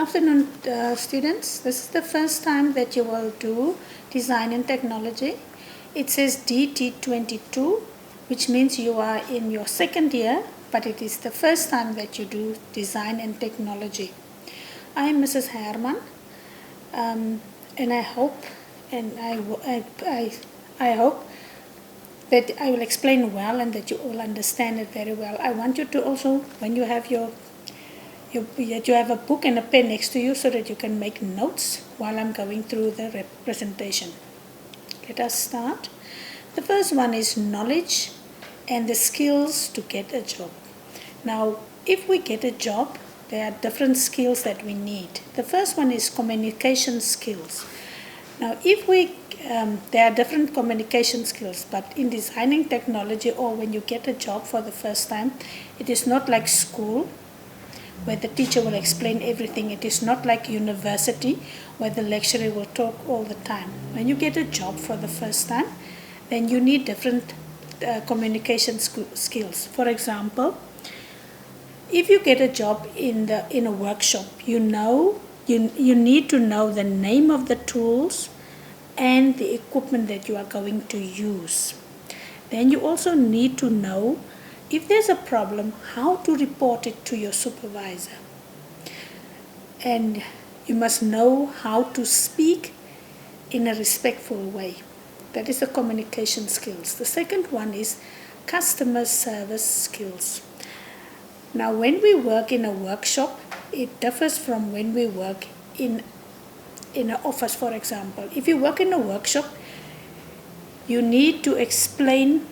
afternoon, students. This is the first time that you will do Design and Technology. It says DT22, which means you are in your second year, but it is the first time that you do Design and Technology. I am Mrs. Herman, and I hope that I will explain well and that you all understand it very well. I want you to also, when you have you have a book and a pen next to you so that you can make notes while I'm going through the presentation. Let us start. The first one is knowledge and the skills to get a job. Now, if we get a job, there are different skills that we need. The first one is communication skills. Now, there are different communication skills, but in designing technology or when you get a job for the first time, it is not like school, where the teacher will explain everything. It is not like university, where the lecturer will talk all the time. When you get a job for the first time, then you need different communication skills. For example, if you get a job in a workshop, you need to know the name of the tools and the equipment that you are going to use. Then you also need to know, if there's a problem, how to report it to your supervisor. And you must know how to speak in a respectful way. That is the communication skills. The second one is customer service skills. Now, when we work in a workshop, it differs from when we work in an office, for example. If you work in a workshop, you need to explain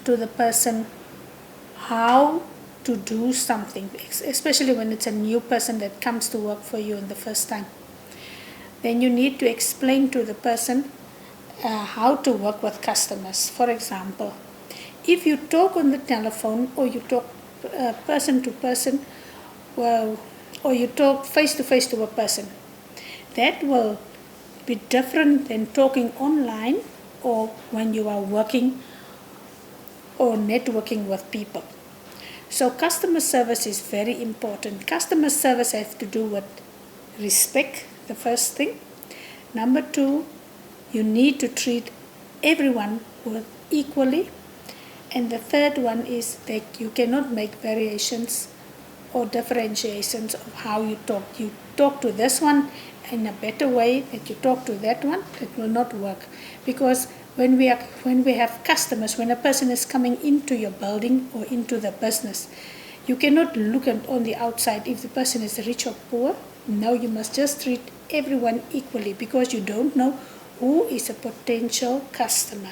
to the person how to do something, especially when it's a new person that comes to work for you in the first time. Then you need to explain to the person how to work with customers. For example, if you talk on the telephone or you talk person to person, or you talk face to face to a person, that will be different than talking online or when you are working or networking with people. So customer service is very important. Customer service has to do with respect, the first thing. Number two, you need to treat everyone equally. And the third one is that you cannot make variations or differentiations of how you talk. You talk to this one in a better way that you talk to that one. It will not work, because when we have customers, when a person is coming into your building or into the business, you cannot look on the outside if the person is rich or poor. No, you must just treat everyone equally, because you don't know who is a potential customer.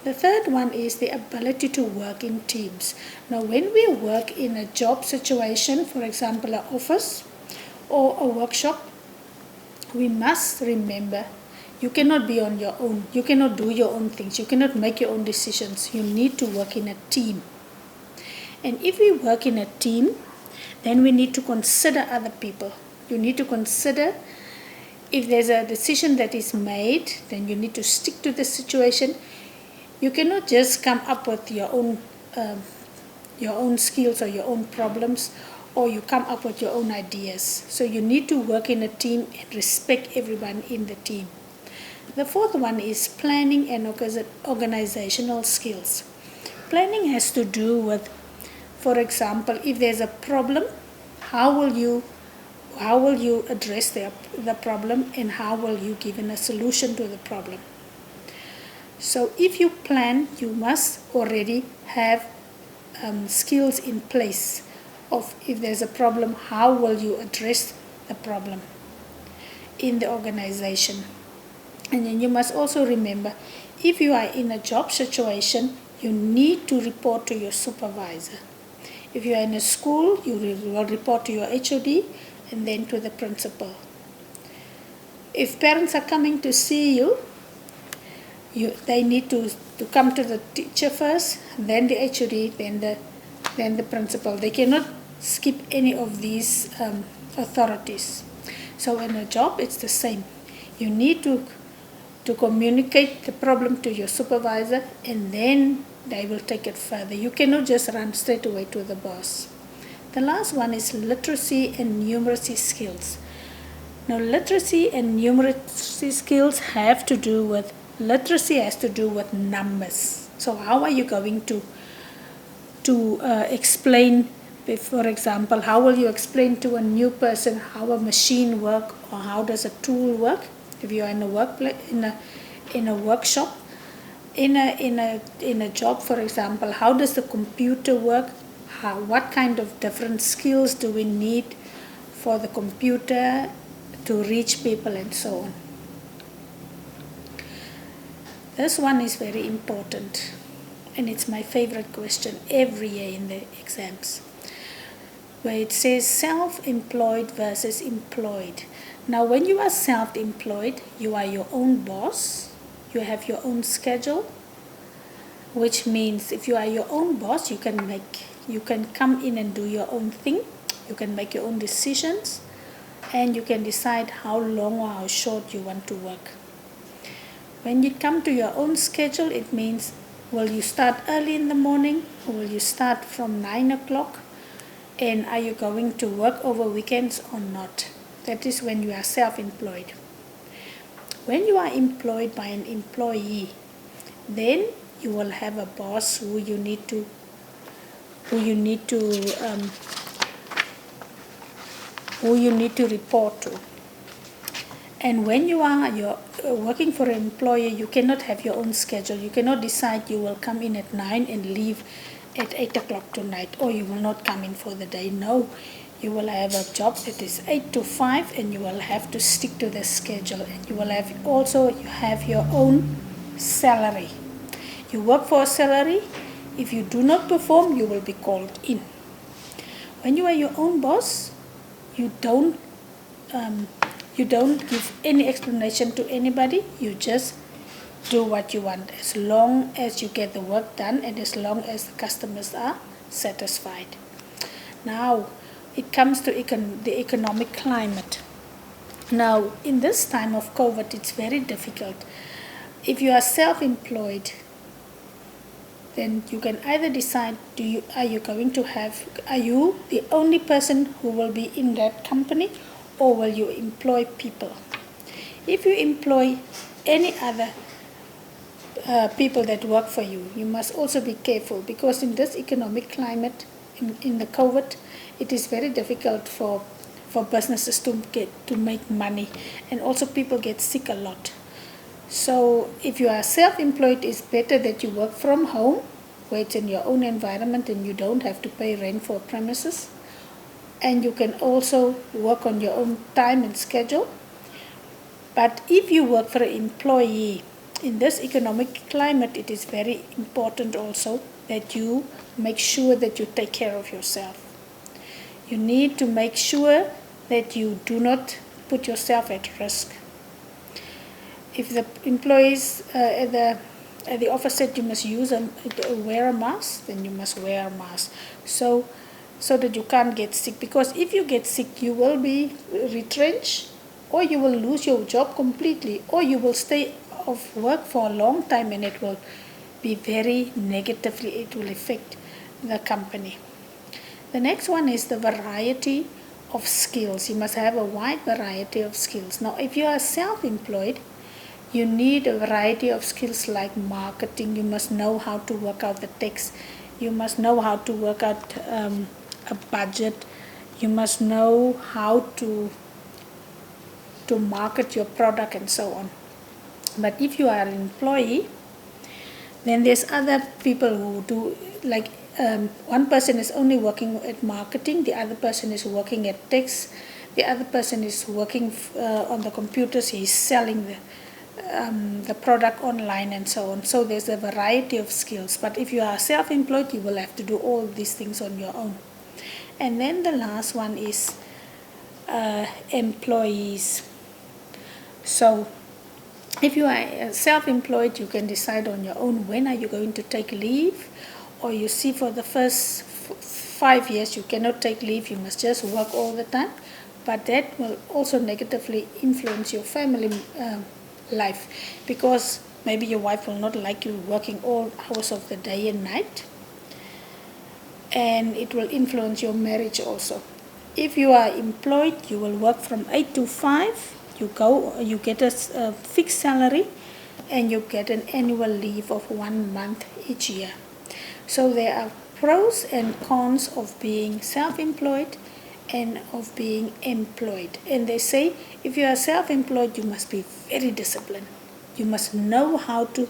The third one is the ability to work in teams. Now, when we work in a job situation, for example, an office or a workshop, we must remember you cannot be on your own. You cannot do your own things. You cannot make your own decisions. You need to work in a team. And if we work in a team, then we need to consider other people. You need to consider if there's a decision that is made, then you need to stick to the situation. You cannot just come up with your own skills or your own problems, or you come up with your own ideas. So you need to work in a team and respect everyone in the team. The fourth one is planning and organizational skills. Planning has to do with, for example, if there's a problem, how will you address the problem, and how will you give a solution to the problem? So if you plan, you must already have skills in place of, if there's a problem, how will you address the problem in the organization. And then you must also remember, if you are in a job situation, you need to report to your supervisor. If you are in a school, you will report to your HOD and then to the principal. If parents are coming to see you, they need to come to the teacher first, then the HOD, then the principal. They cannot skip any of these authorities. So in a job, it's the same. You need to communicate the problem to your supervisor, and then they will take it further. You cannot just run straight away to the boss. The last one is literacy and numeracy skills. Now, literacy and numeracy skills have to do with, literacy has to do with numbers. So how are you going to explain, for example, how will you explain to a new person how a machine works or how does a tool work? If you are in a workplace, in a workshop, in a job, for example, how does the computer work? What kind of different skills do we need for the computer to reach people and so on? This one is very important, and it's my favorite question every year in the exams, where it says self-employed versus employed. Now, when you are self-employed, you are your own boss, you have your own schedule, which means if you are your own boss, you can come in and do your own thing, you can make your own decisions, and you can decide how long or how short you want to work. When you come to your own schedule, it means, will you start early in the morning, or will you start from 9 o'clock, and are you going to work over weekends or not? That is when you are self-employed. When you are employed by an employee, then you will have a boss who you need to report to. And when you're working for an employer, you cannot have your own schedule. You cannot decide you will come in at 9 and leave at 8 o'clock tonight, or you will not come in for the day. No, you will have a job that is 8 to 5, and you will have to stick to the schedule. And you will have your own salary. You work for a salary. If you do not perform, you will be called in. When you are your own boss, you don't give any explanation to anybody. You just do what you want, as long as you get the work done and as long as the customers are satisfied. Now, it comes to the economic climate. Now, in this time of COVID, it's very difficult. If you are self-employed, then you can either decide, are you the only person who will be in that company, or will you employ people? If you employ any other people that work for you, you must also be careful, because in this economic climate, in the COVID, it is very difficult for businesses to make money, and also people get sick a lot. So if you are self-employed, it's better that you work from home, where it's in your own environment and you don't have to pay rent for premises, and you can also work on your own time and schedule. But if you work for an employee, in this economic climate, it is very important also that you make sure that you take care of yourself. You need to make sure that you do not put yourself at risk. If the employees at the office said you must wear a mask, then you must wear a mask, so that you can't get sick. Because if you get sick, you will be retrenched, or you will lose your job completely, or you will stay off work for a long time, and it will be very negatively, it will affect the company. The next one is the variety of skills. You must have a wide variety of skills. Now, if you are self-employed, you need a variety of skills like marketing. You must know how to work out the text. You must know how to work out a budget. You must know how to market your product and so on. But if you are an employee, then there's other people who do, like one person is only working at marketing, the other person is working at text, the other person is working on the computers, he's selling the product online and so on. So there's a variety of skills. But if you are self-employed, you will have to do all these things on your own. And then the last one is employees. So if you are self-employed, you can decide on your own when are you going to take leave, or you see for the first 5 years you cannot take leave, you must just work all the time. But that will also negatively influence your family life, because maybe your wife will not like you working all hours of the day and night. and it will influence your marriage also. If you are employed, you will work from 8 to 5. You get a fixed salary, and you get an annual leave of 1 month each year. So there are pros and cons of being self-employed and of being employed. And they say if you are self-employed, you must be very disciplined. You must know how to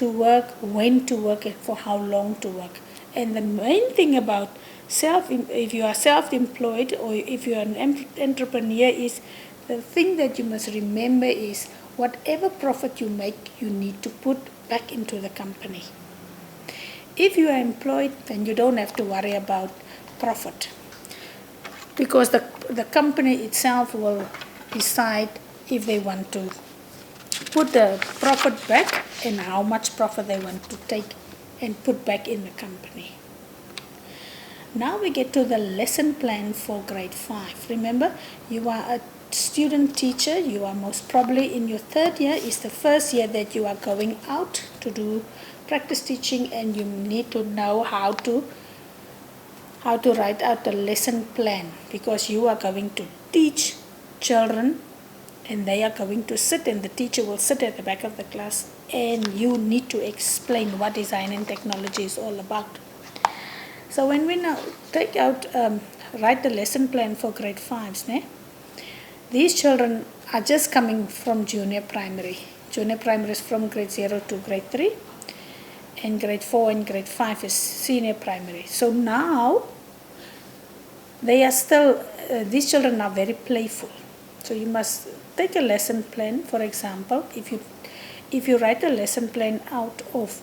work, when to work, and for how long to work. And the main thing about if you are self-employed or if you are an entrepreneur, is the thing that you must remember is whatever profit you make, you need to put back into the company. If you are employed, then you don't have to worry about profit, because the company itself will decide if they want to put the profit back and how much profit they want to take and put back in the company. Now we get to the lesson plan for grade 5. Remember, you are a student teacher. You are most probably in your 3rd year. Is the first year that you are going out to do practice teaching, and you need to know how to write out the lesson plan, because you are going to teach children, and they are going to sit, and the teacher will sit at the back of the class, and you need to explain what design and technology is all about. So when we now write the lesson plan for grade 5s, these children are just coming from junior primary. Junior primary is from grade 0 to grade 3, and grade 4 and grade 5 is senior primary. So now they are still, these children are very playful. So you must take a lesson plan. For example, if you write a lesson plan out of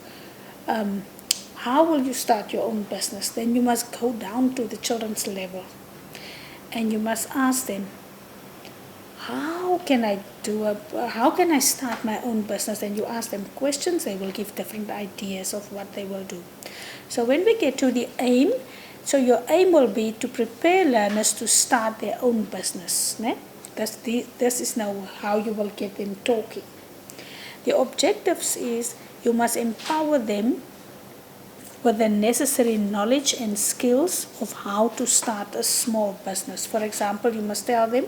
how will you start your own business, then you must go down to the children's level, and you must ask them, how can I start my own business? And you ask them questions, they will give different ideas of what they will do. So when we get to the aim, so your aim will be to prepare learners to start their own business. This is now how you will get them talking. The objectives is you must empower them with the necessary knowledge and skills of how to start a small business. For example, you must tell them,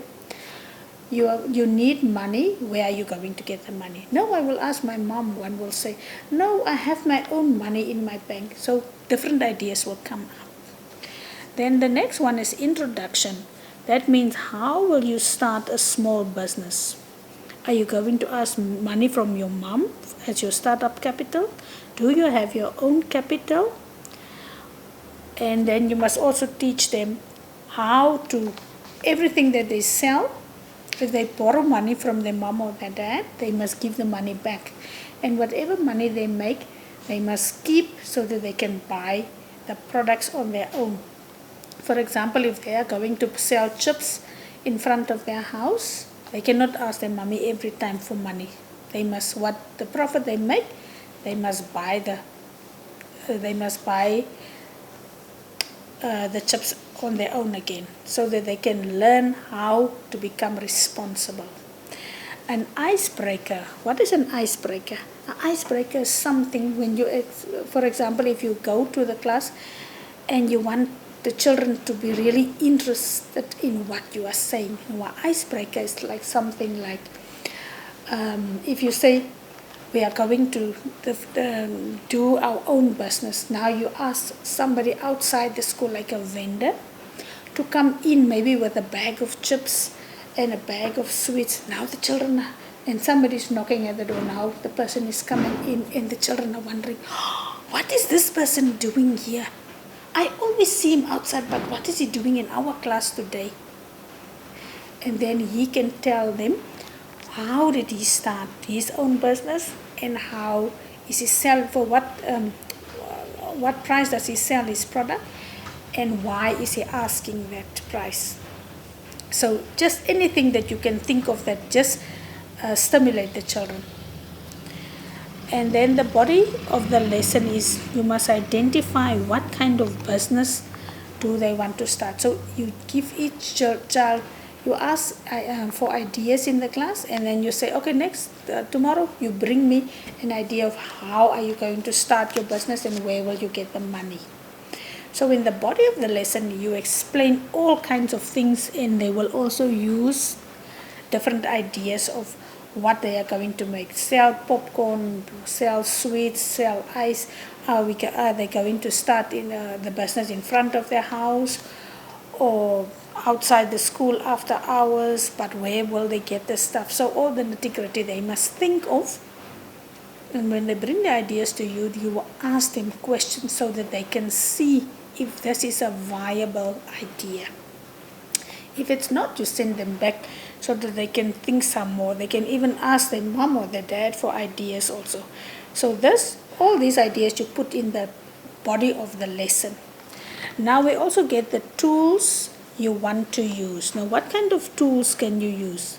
you need money. Where are you going to get the money? No, I will ask my mom. One will say, no, I have my own money in my bank. So different ideas will come up. Then the next one is introduction. That means, how will you start a small business? Are you going to ask money from your mom as your startup capital? Do you have your own capital? And then you must also teach them how to, everything that they sell, if they borrow money from their mom or their dad, they must give the money back. And whatever money they make, they must keep so that they can buy the products on their own. For example, if they are going to sell chips in front of their house, they cannot ask their mommy every time for money. They must, what the profit they make, they must buy the chips on their own again, so that they can learn how to become responsible. An icebreaker. What is an icebreaker? An icebreaker is something when you, for example, if you go to the class and you want the children to be really interested in what you are saying. An icebreaker is like something like, if you say, we are going to do our own business. Now you ask somebody outside the school, like a vendor, to come in maybe with a bag of chips and a bag of sweets. Now the children, and somebody's knocking at the door. Now the person is coming in, and the children are wondering, what is this person doing here? I always see him outside, but what is he doing in our class today? And then he can tell them, how did he start his own business, and how is he selling, for what price does he sell his product, and why is he asking that price? So just anything that you can think of that just stimulate the children. And then the body of the lesson is, you must identify what kind of business do they want to start. So you give each child, you ask for ideas in the class, and then you say, okay, tomorrow you bring me an idea of how are you going to start your business and where will you get the money. So in the body of the lesson, you explain all kinds of things, and they will also use different ideas of what they are going to make. Sell popcorn, sell sweets, sell ice. Are they going to start in the business in front of their house or outside the school after hours? But where will they get the stuff? So all the nitty-gritty they must think of. And when they bring the ideas to you, you will ask them questions so that they can see if this is a viable idea. If it's not, you send them back so that they can think some more. They can even ask their mom or their dad for ideas also. So all these ideas you put in the body of the lesson. Now we also get the tools you want to use. Now what kind of tools can you use?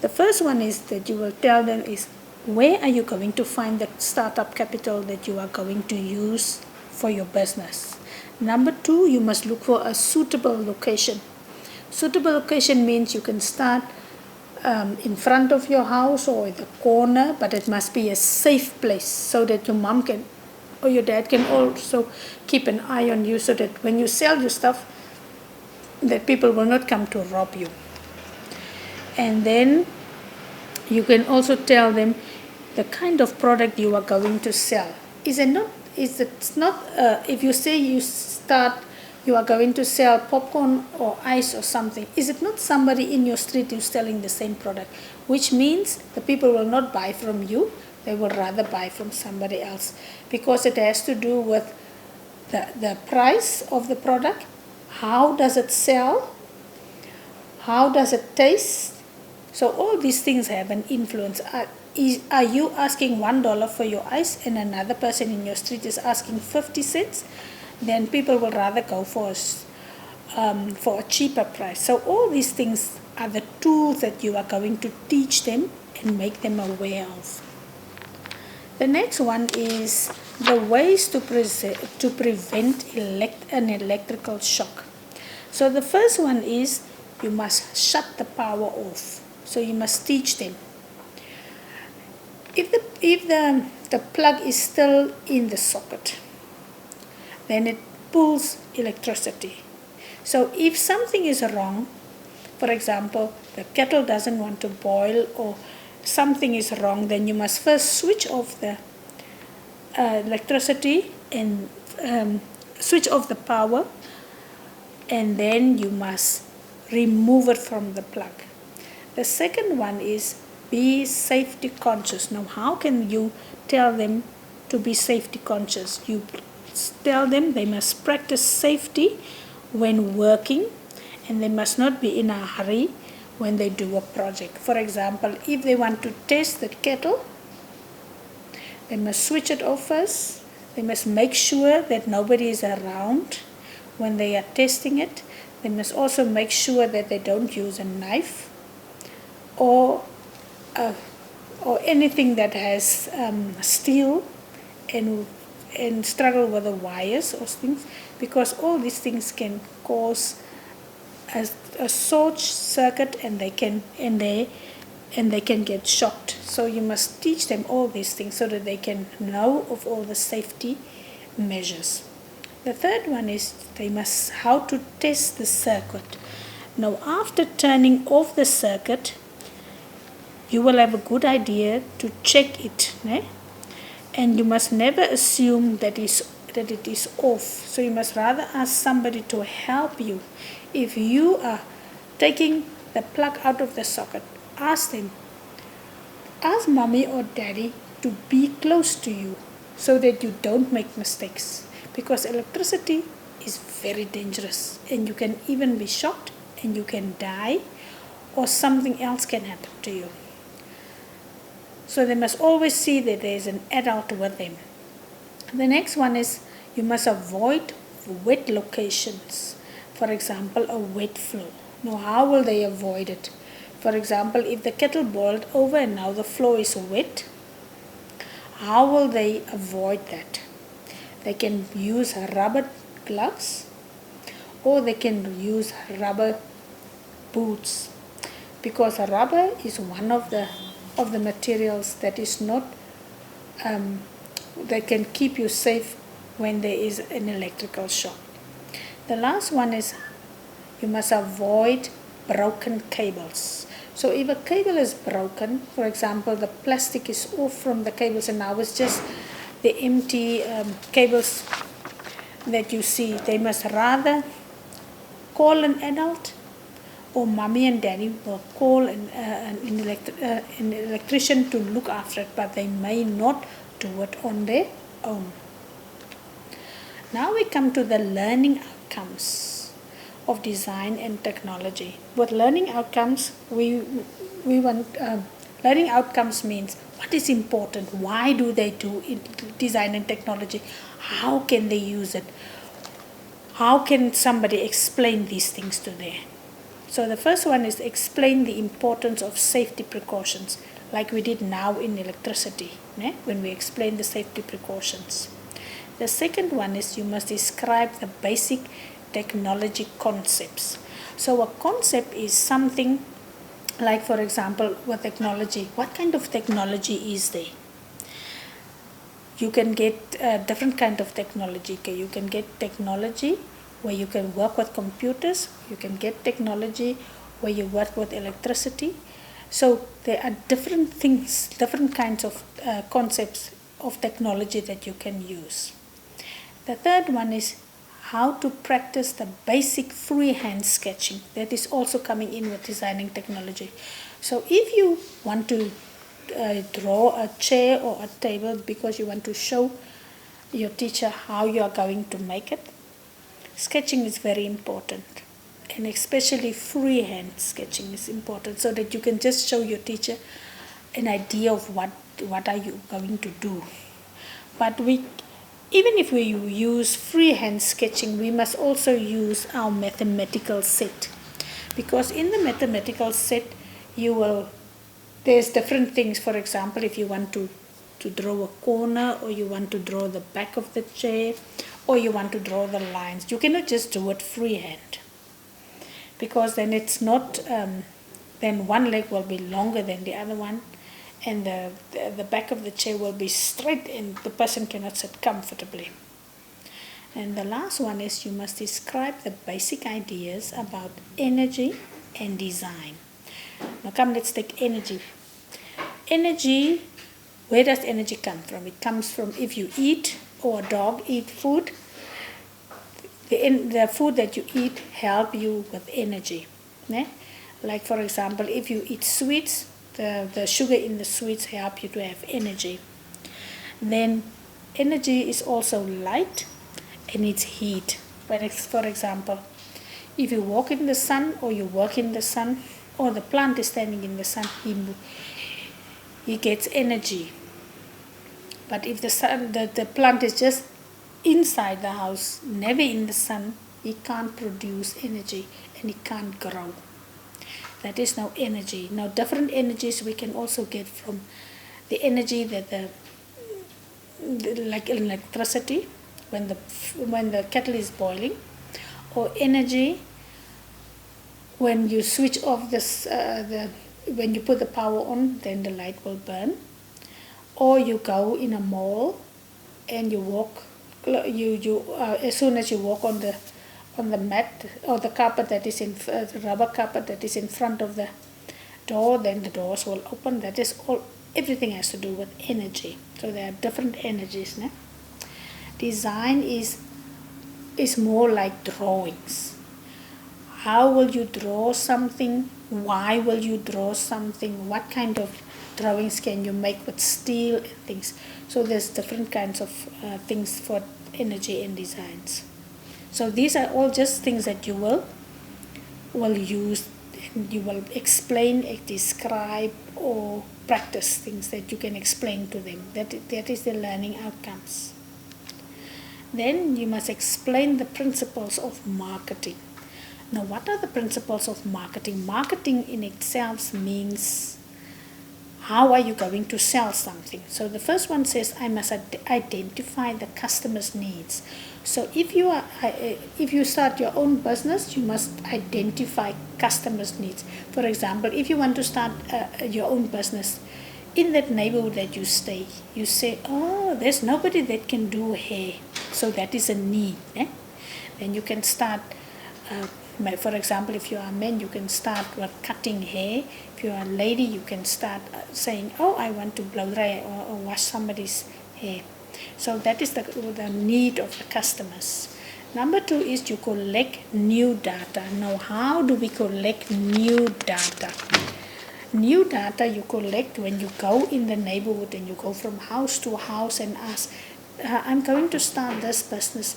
The first one is that you will tell them is, where are you going to find the startup capital that you are going to use for your business? Number 2, you must look for a suitable location. Suitable location means you can start in front of your house or in the corner, but it must be a safe place so that your mom can or your dad can also keep an eye on you, so that when you sell your stuff, that people will not come to rob you. And then you can also tell them the kind of product you are going to sell. If you say you are going to sell popcorn or ice or something, is it not somebody in your street who's selling the same product? Which means the people will not buy from you, they will rather buy from somebody else, because it has to do with the price of the product, how does it sell, how does it taste. So all these things have an influence. Are you asking $1 for your ice and another person in your street is asking 50 cents? Then people will rather go for a cheaper price. So all these things are the tools that you are going to teach them and make them aware of. The next one is the ways to prevent an electrical shock. So the first one is you must shut the power off. So you must teach them. If the plug is still in the socket, then it pulls electricity. So if something is wrong, for example, the kettle doesn't want to boil or something is wrong, then you must first switch off the electricity and switch off the power, and then you must remove it from the plug. The second one is be safety conscious. Now, how can you tell them to be safety conscious? You tell them they must practice safety when working, and they must not be in a hurry when they do a project. For example, if they want to test the kettle, they must switch it off first. They must make sure that nobody is around when they are testing it. They must also make sure that they don't use a knife or anything that has steel and struggle with the wires or things, because all these things can cause a short circuit and they can get shocked. So you must teach them all these things so that they can know of all the safety measures. The third one is they must how to test the circuit. Now, after turning off the circuit, you will have a good idea to check it, and you must never assume that it is off. So you must rather ask somebody to help you. If you are taking the plug out of the socket, ask mommy or daddy to be close to you so that you don't make mistakes, because electricity is very dangerous and you can even be shocked and you can die or something else can happen to you. So they must always see that there is an adult with them. The next one is you must avoid wet locations. For example, a wet floor. Now, how will they avoid it? For example, if the kettle boiled over and now the floor is wet, how will they avoid that? They can use rubber gloves or they can use rubber boots, because rubber is one of the materials that is not that can keep you safe when there is an electrical shock. The last one is you must avoid broken cables. So if a cable is broken, for example, the plastic is off from the cables and now it's just the empty cables that you see, they must rather call an adult, or mommy and daddy will call an electrician to look after it, but they may not do it on their own. Now we come to the learning outcomes of design and technology. With learning outcomes, we want learning outcomes means what is important, why do they do design and technology, how can they use it, how can somebody explain these things to them. So the first one is explain the importance of safety precautions, like we did now in electricity, when we explain the safety precautions. The second one is you must describe the basic technology concepts. So a concept is something like, for example, with technology, what kind of technology is there? You can get different kind of technology. Okay? You can get technology where you can work with computers. You can get technology where you work with electricity. So there are different things, different kinds of concepts of technology that you can use. The third one is how to practice the basic freehand sketching. That is also coming in with designing technology. So if you want to draw a chair or a table because you want to show your teacher how you are going to make it, sketching is very important. And especially freehand sketching is important, so that you can just show your teacher an idea of what are you going to do. But even if we use freehand sketching, we must also use our mathematical set, because in the mathematical set there's different things. For example, if you want to draw a corner, or you want to draw the back of the chair, or you want to draw the lines, you cannot just do it freehand, because then it's not then one leg will be longer than the other one, and the back of the chair will be straight and the person cannot sit comfortably. And the last one is you must describe the basic ideas about energy and design. Now come, let's take energy. Energy, where does energy come from? It comes from if you eat, or a dog eat food, the food that you eat help you with energy. Like for example, if you eat sweets, the sugar in the sweets help you to have energy. Then energy is also light and it's heat. For example, if you walk in the sun, or you work in the sun, or the plant is standing in the sun, he gets energy. But if the plant is just inside the house, never in the sun, he can't produce energy and he can't grow. That is now energy. Now different energies we can also get from the energy that like electricity when the kettle is boiling, or energy when you switch off when you put the power on, then the light will burn. Or you go in a mall and you walk, as soon as you walk on the mat or the carpet that is the rubber carpet that is in front of the door, then the doors will open. That is all. Everything has to do with energy. So there are different energies. Design is more like drawings. How will you draw something? Why will you draw something? What kind of drawings can you make with steel and things? So there's different kinds of things for energy and designs. So these are all just things that you will use, and you will explain, describe, or practice things that you can explain to them. That is the learning outcomes. Then you must explain the principles of marketing. Now, what are the principles of marketing? Marketing in itself means how are you going to sell something? So the first one says I must identify the customer's needs. So if you start your own business, you must identify customers' needs. For example, if you want to start your own business in that neighborhood that you stay, you say, oh, there's nobody that can do hair. So that is a need. Then you can start, for example, if you are a man, you can start with cutting hair. If you are a lady, you can start saying, oh, I want to blow dry or wash somebody's hair. So that is the need of the customers. Number 2 is you collect new data. Now, how do we collect new data? New data you collect when you go in the neighborhood and you go from house to house and ask, I'm going to start this business.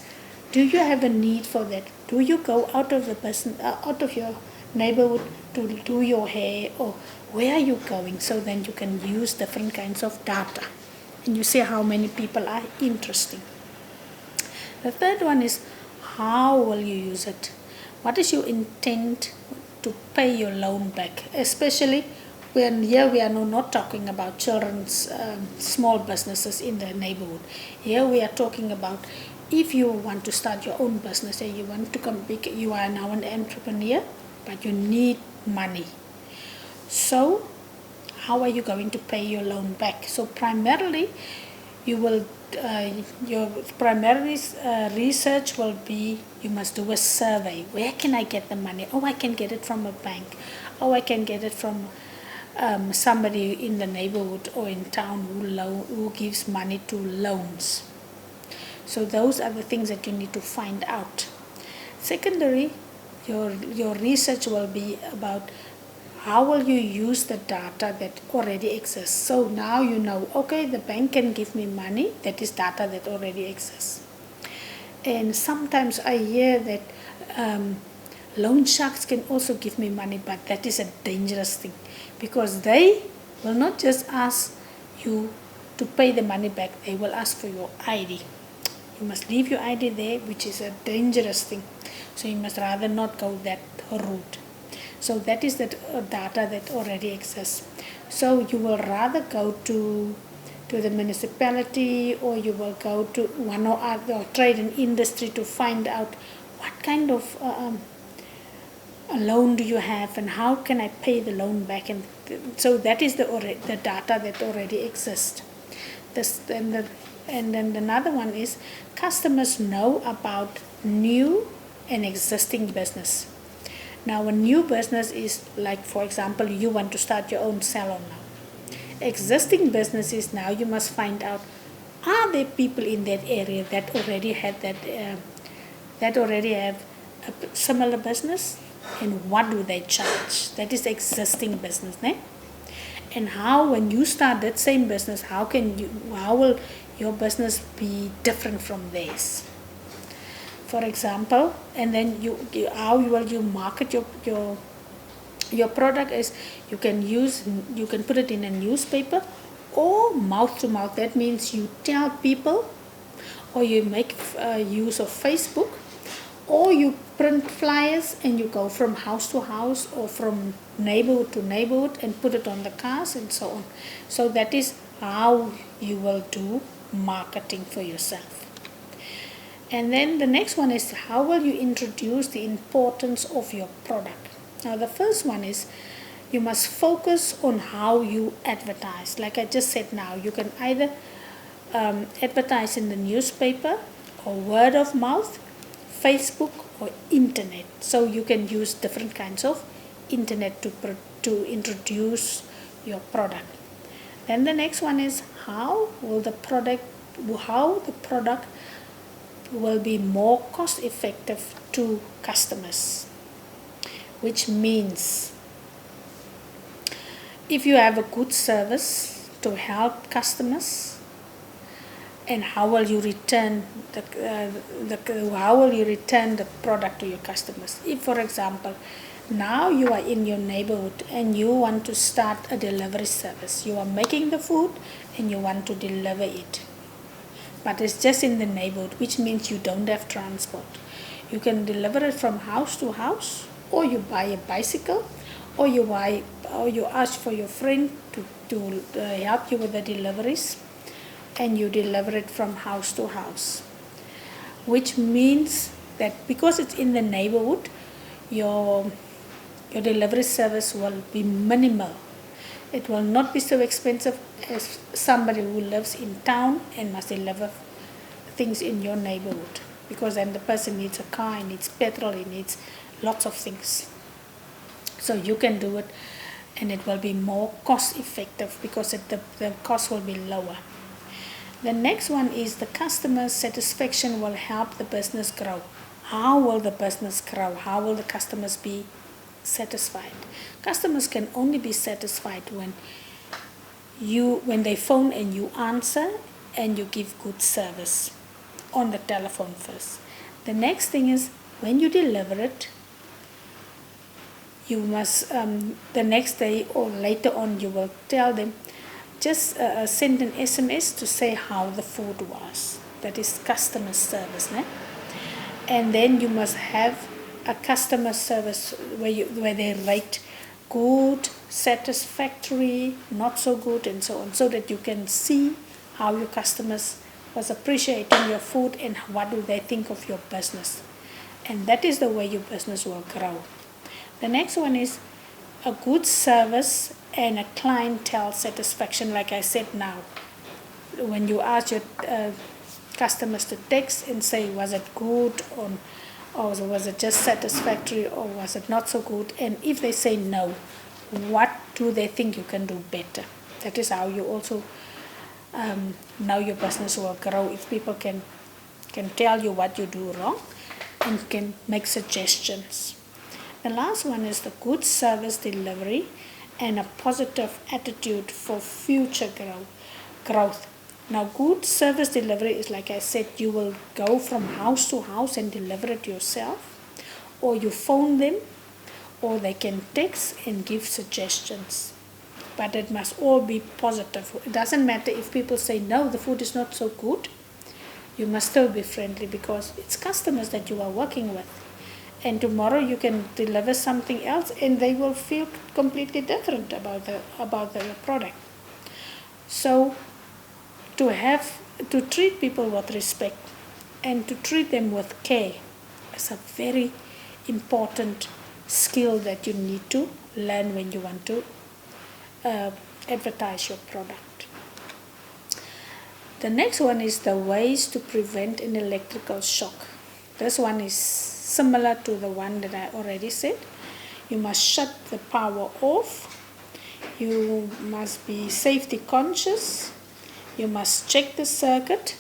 Do you have a need for that? Do you go out of the business, out of your neighborhood to do your hair, or where are you going? So then you can use different kinds of data, and you see how many people are interesting. The third one is, how will you use it? What is your intent to pay your loan back? Especially when here we are not talking about children's small businesses in the neighborhood. Here we are talking about if you want to start your own business and you want to come big, you are now an entrepreneur, but you need money. So how are you going to pay your loan back? So primarily, your primary research will be, you must do a survey. Where can I get the money? Oh, I can get it from a bank. Oh, I can get it from somebody in the neighborhood or in town who gives money to loans. So those are the things that you need to find out. Secondary, your research will be about how will you use the data that already exists. So now you know, okay, the bank can give me money, that is data that already exists. And sometimes I hear that loan sharks can also give me money, but that is a dangerous thing, because they will not just ask you to pay the money back, they will ask for your ID. You must leave your ID there, which is a dangerous thing. So you must rather not go that route. So that is the data that already exists. So you will rather go to the municipality, or you will go to one or other trade and industry to find out what kind of a loan do you have and how can I pay the loan back. And so that is the data that already exists. And then another one is, customers know about new and existing business. Now, a new business is like, for example, you want to start your own salon now. Existing business is now you must find out, are there people in that area that already have that already have a similar business, and what do they charge? That is existing business, né? And how, when you start that same business, how will your business be different from theirs? For example, and then how will you market your product is, you can put it in a newspaper or mouth to mouth. That means you tell people, or you make use of Facebook, or you print flyers and you go from house to house or from neighborhood to neighborhood and put it on the cars and so on. So that is how you will do marketing for yourself. And then the next one is, how will you introduce the importance of your product? Now the first one is, you must focus on how you advertise. Like I just said now, you can either advertise in the newspaper or word of mouth, Facebook or internet. So you can use different kinds of internet to introduce your product. Then the next one is, how the product will be more cost effective to customers. Which means, if you have a good service to help customers, and how will you return the product to your customers? If, for example, now you are in your neighborhood and you want to start a delivery service, you are making the food and you want to deliver it, but it's just in the neighborhood, which means you don't have transport. You can deliver it from house to house, or you buy a bicycle, or you ask for your friend to help you with the deliveries, and you deliver it from house to house. Which means that because it's in the neighborhood, your delivery service will be minimal. It will not be so expensive as somebody who lives in town and must deliver things in your neighborhood. because then the person needs a car, he needs petrol, he needs lots of things. So you can do it, and it will be more cost effective because the cost will be lower. The next one is the customer satisfaction will help the business grow. How will the business grow? How will the customers be satisfied? Customers can only be satisfied when they phone and you answer and you give good service on the telephone first. The next thing is when you deliver it, you must the next day or later on you will tell them, just send an SMS to say how the food was. That is customer service, né? And then you must have a customer service where they rate good, satisfactory, not so good, and so on, so that you can see how your customers was appreciating your food and what do they think of your business. And that is the way your business will grow. The next one is a good service and a clientele satisfaction, like I said now. When you ask your customers to text and say, was it good, or was it just satisfactory, or was it not so good? And if they say no, what do they think you can do better? That is how you also know your business will grow, if people can tell you what you do wrong and can make suggestions. The last one is the good service delivery and a positive attitude for future growth. Now, good service delivery is, like I said, you will go from house to house and deliver it yourself, or you phone them, or they can text and give suggestions. But it must all be positive. It doesn't matter if people say, no, the food is not so good. You must still be friendly because it's customers that you are working with. And tomorrow you can deliver something else and they will feel completely different about the product. So to treat people with respect and to treat them with care is a very important skill that you need to learn when you want to advertise your product. The next one is the ways to prevent an electrical shock. This one is similar to the one that I already said. You must shut the power off. You must be safety conscious. You must check the circuit.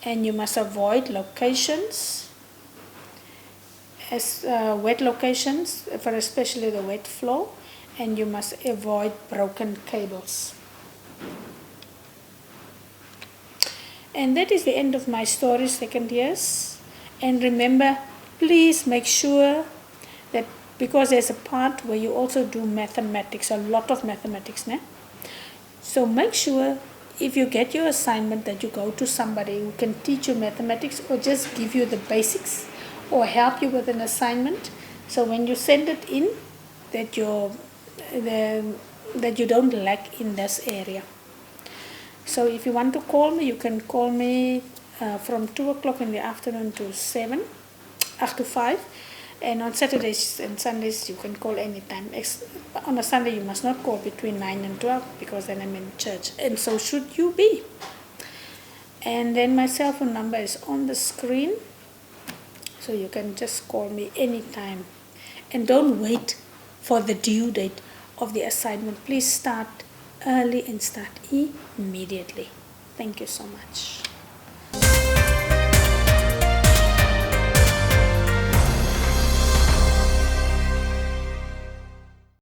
And you must avoid locations, wet locations, for especially the wet floor. And you must avoid broken cables. And that is the end of my story, second years. And remember, please make sure that, because there's a part where you also do mathematics, a lot of mathematics, né? So make sure if you get your assignment that you go to somebody who can teach you mathematics or just give you the basics or help you with an assignment. So when you send it in, that you don't lack in this area. So if you want to call me, you can call me from 2 o'clock in the afternoon to 5. And on Saturdays and Sundays, you can call anytime. On a Sunday, you must not call between 9 and 12 because then I'm in church. And so should you be. And then my cell phone number is on the screen. So you can just call me anytime. And don't wait for the due date of the assignment. Please start early and start immediately. Thank you so much.